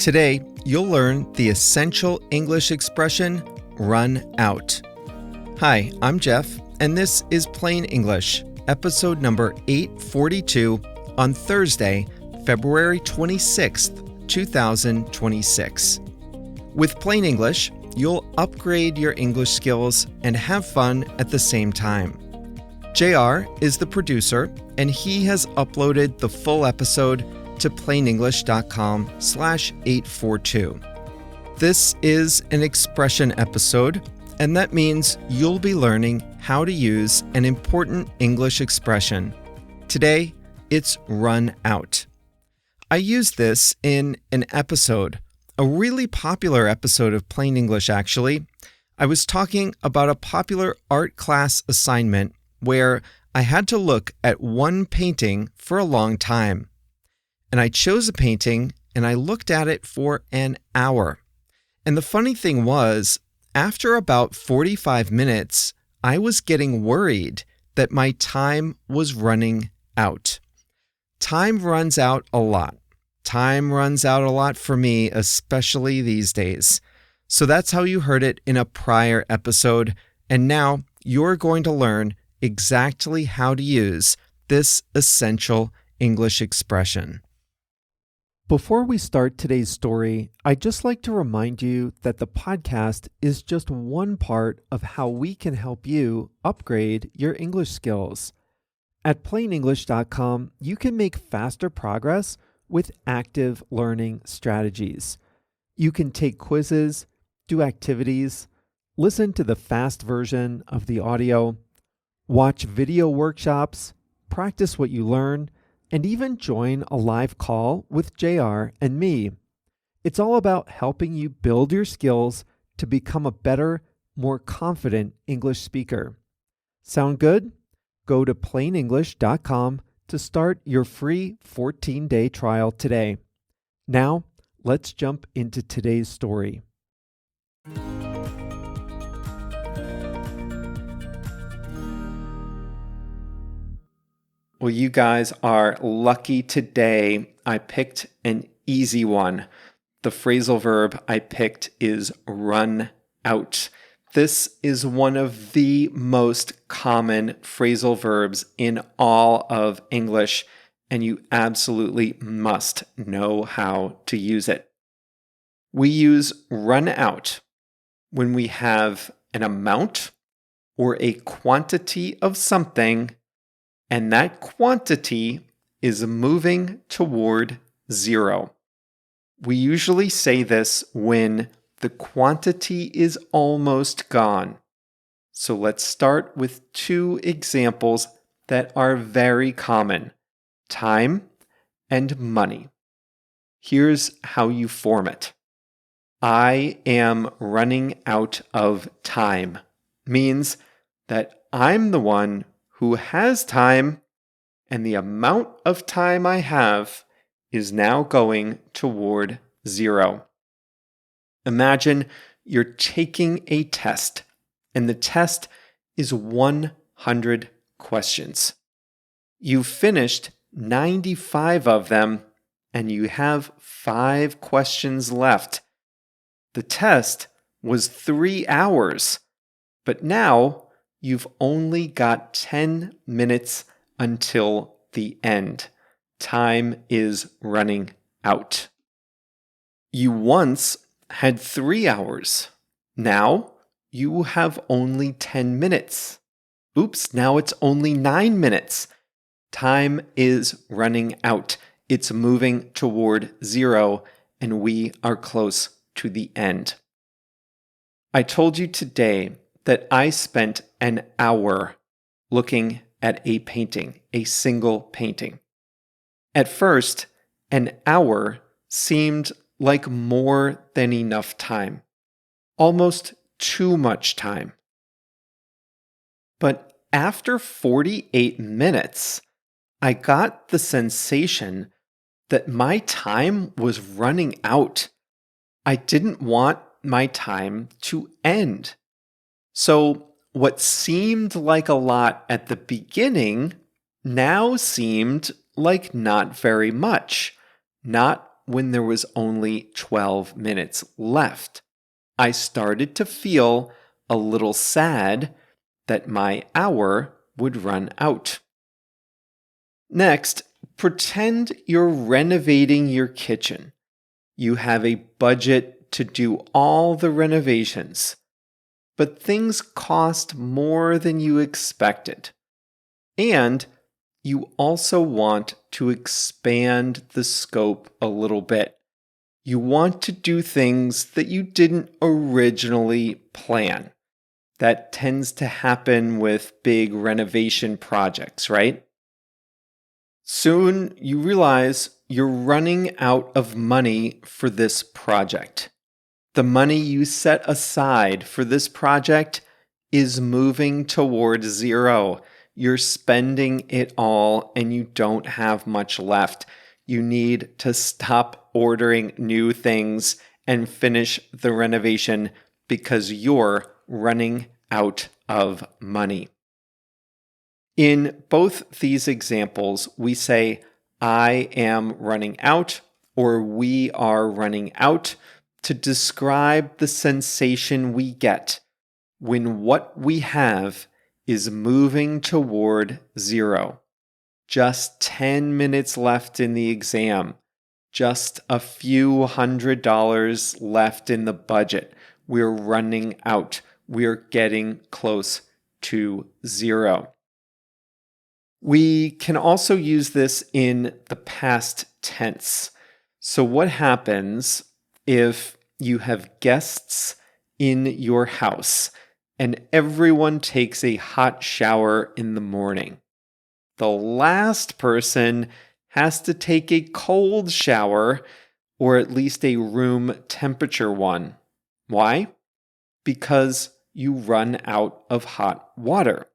Today, you'll learn the essential English expression, run out. Hi, I'm Jeff, and this is Plain English, episode number 842 on Thursday, February 26th, 2026. With Plain English, you'll upgrade your English skills and have fun at the same time. JR is the producer, and he has uploaded the full episode to plainenglish.com/842. This is an expression episode, and that means you'll be learning how to use an important English expression. Today, it's run out. I used this in an episode, a really popular episode of Plain English actually. I was talking about a popular art class assignment where I had to look at one painting for a long time. And I chose a painting and I looked at it for an hour. And the funny thing was, after about 45 minutes, I was getting worried that my time was running out. Time runs out a lot. Time runs out a lot for me, especially these days. So that's how you heard it in a prior episode. And now you're going to learn exactly how to use this essential English expression. Before we start today's story, I'd just like to remind you that the podcast is just one part of how we can help you upgrade your English skills. At plainenglish.com, you can make faster progress with active learning strategies. You can take quizzes, do activities, listen to the fast version of the audio, watch video workshops, practice what you learn, and even join a live call with JR and me. It's all about helping you build your skills to become a better, more confident English speaker. Sound good? Go to plainenglish.com to start your free 14-day trial today. Now, let's jump into today's story. Well, you guys are lucky today. I picked an easy one. The phrasal verb I picked is run out. This is one of the most common phrasal verbs in all of English, and you absolutely must know how to use it. We use run out when we have an amount or a quantity of something, and that quantity is moving toward zero. We usually say this when the quantity is almost gone. So let's start with two examples that are very common: time and money. Here's how you form it. I am running out of time means that I'm the one who has time, and the amount of time I have is now going toward zero. Imagine you're taking a test, and the test is 100 questions. You've finished 95 of them, and you have 5 questions left. The test was 3 hours, but now you've only got 10 minutes until the end. Time is running out. You once had 3 hours. Now you have only 10 minutes. Oops, now it's only 9 minutes. Time is running out. It's moving toward zero, and we are close to the end. I told you today that I spent an hour looking at a painting, a single painting. At first, an hour seemed like more than enough time, almost too much time. But after 48 minutes, I got the sensation that my time was running out. I didn't want my time to end. So what seemed like a lot at the beginning now seemed like not very much, not when there was only 12 minutes left. I started to feel a little sad that my hour would run out. Next, pretend you're renovating your kitchen. You have a budget to do all the renovations, but things cost more than you expected. And you also want to expand the scope a little bit. You want to do things that you didn't originally plan. That tends to happen with big renovation projects, right? Soon you realize you're running out of money for this project. The money you set aside for this project is moving towards zero. You're spending it all and you don't have much left. You need to stop ordering new things and finish the renovation because you're running out of money. In both these examples, we say, I am running out or we are running out to describe the sensation we get when what we have is moving toward zero. Just 10 minutes left in the exam. Just a few $100s left in the budget. We're running out. We're getting close to zero. We can also use this in the past tense. So what happens if you have guests in your house and everyone takes a hot shower in the morning? The last person has to take a cold shower, or at least a room temperature one. Why? Because you run out of hot water.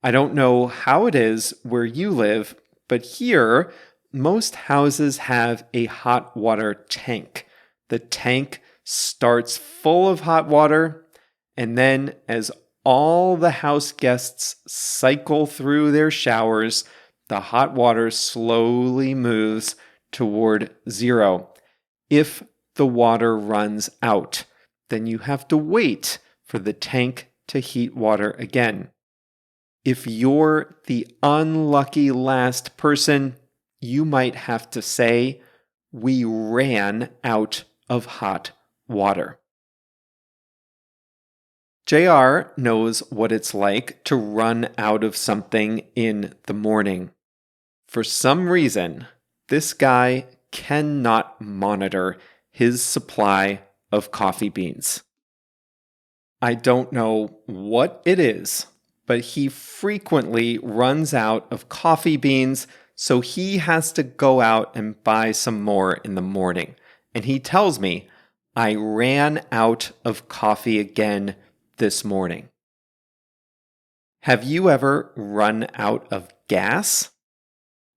I don't know how it is where you live, but here, most houses have a hot water tank. The tank starts full of hot water, and then as all the house guests cycle through their showers, the hot water slowly moves toward zero. If the water runs out, then you have to wait for the tank to heat water again. If you're the unlucky last person, you might have to say, we ran out of hot water. JR knows what it's like to run out of something in the morning. For some reason, this guy cannot monitor his supply of coffee beans. I don't know what it is, but he frequently runs out of coffee beans, so he has to go out and buy some more in the morning. And he tells me, I ran out of coffee again this morning. Have you ever run out of gas?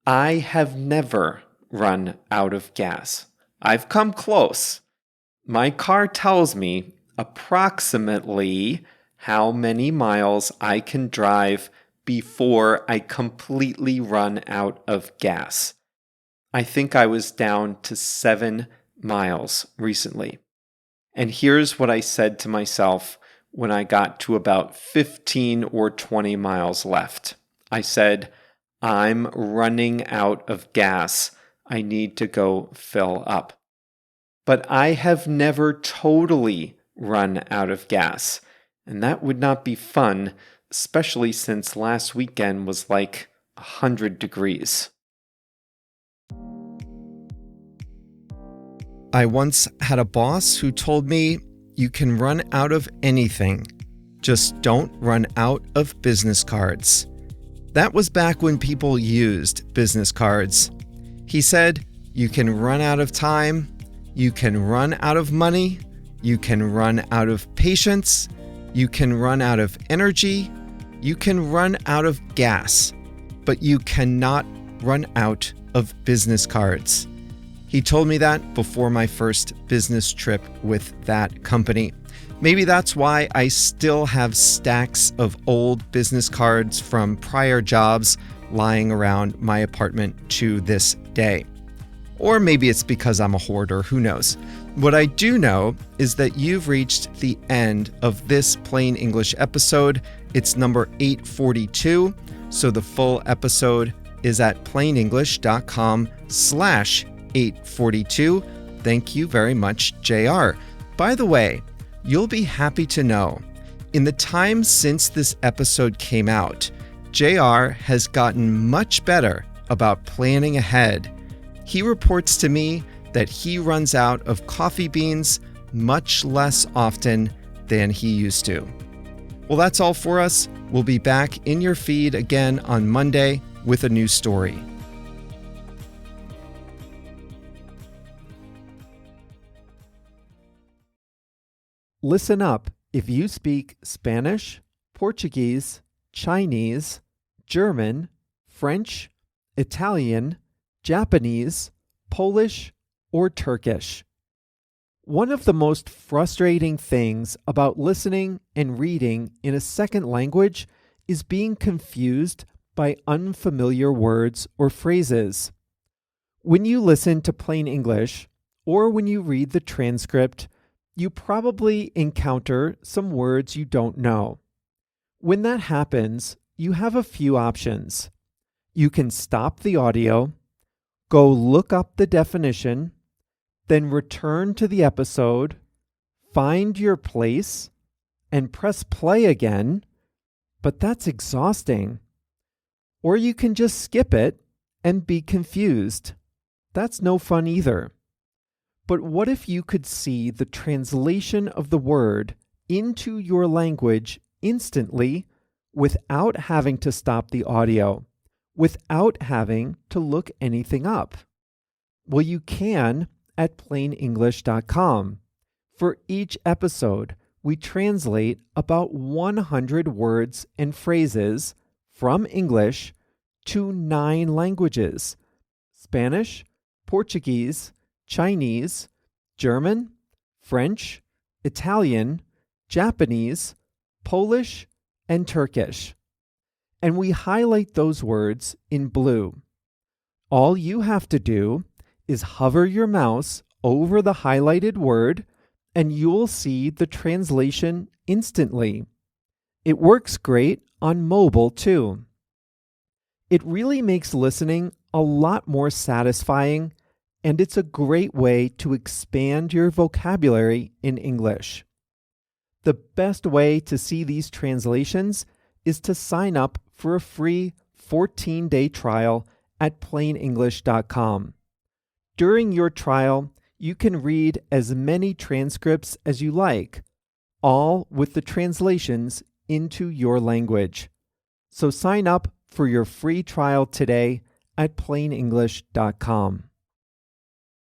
I have never run out of gas. I've come close. My car tells me approximately how many miles I can drive before I completely run out of gas. I think I was down to 7 miles recently. And here's what I said to myself when I got to about 15 or 20 miles left. I said, I'm running out of gas. I need to go fill up. But I have never totally run out of gas. And that would not be fun, especially since last weekend was like 100 degrees. I once had a boss who told me, you can run out of anything, just don't run out of business cards. That was back when people used business cards. He said, you can run out of time, you can run out of money, you can run out of patience, you can run out of energy, you can run out of gas, but you cannot run out of business cards. He told me that before my first business trip with that company. Maybe that's why I still have stacks of old business cards from prior jobs lying around my apartment to this day. Or maybe it's because I'm a hoarder, who knows? What I do know is that you've reached the end of this Plain English episode. It's number 842, so the full episode is at plainenglish.com/842. Thank you very much, JR. By the way, you'll be happy to know, in the time since this episode came out, JR has gotten much better about planning ahead. He reports to me that he runs out of coffee beans much less often than he used to. Well, that's all for us. We'll be back in your feed again on Monday with a new story. Listen up if you speak Spanish, Portuguese, Chinese, German, French, Italian, Japanese, Polish, or Turkish. One of the most frustrating things about listening and reading in a second language is being confused by unfamiliar words or phrases. When you listen to plain English, or when you read the transcript, you probably encounter some words you don't know. When that happens, you have a few options. You can stop the audio, go look up the definition, then return to the episode, find your place, and press play again, but that's exhausting. Or you can just skip it and be confused. That's no fun either. But what if you could see the translation of the word into your language instantly without having to stop the audio, without having to look anything up? Well, you can at plainenglish.com. For each episode, we translate about 100 words and phrases from English to 9 languages: Spanish, Portuguese, Chinese, German, French, Italian, Japanese, Polish, and Turkish. And we highlight those words in blue. All you have to do is hover your mouse over the highlighted word, and you'll see the translation instantly. It works great on mobile too. It really makes listening a lot more satisfying, and it's a great way to expand your vocabulary in English. The best way to see these translations is to sign up for a free 14-day trial at plainenglish.com. During your trial, you can read as many transcripts as you like, all with the translations into your language. So sign up for your free trial today at plainenglish.com.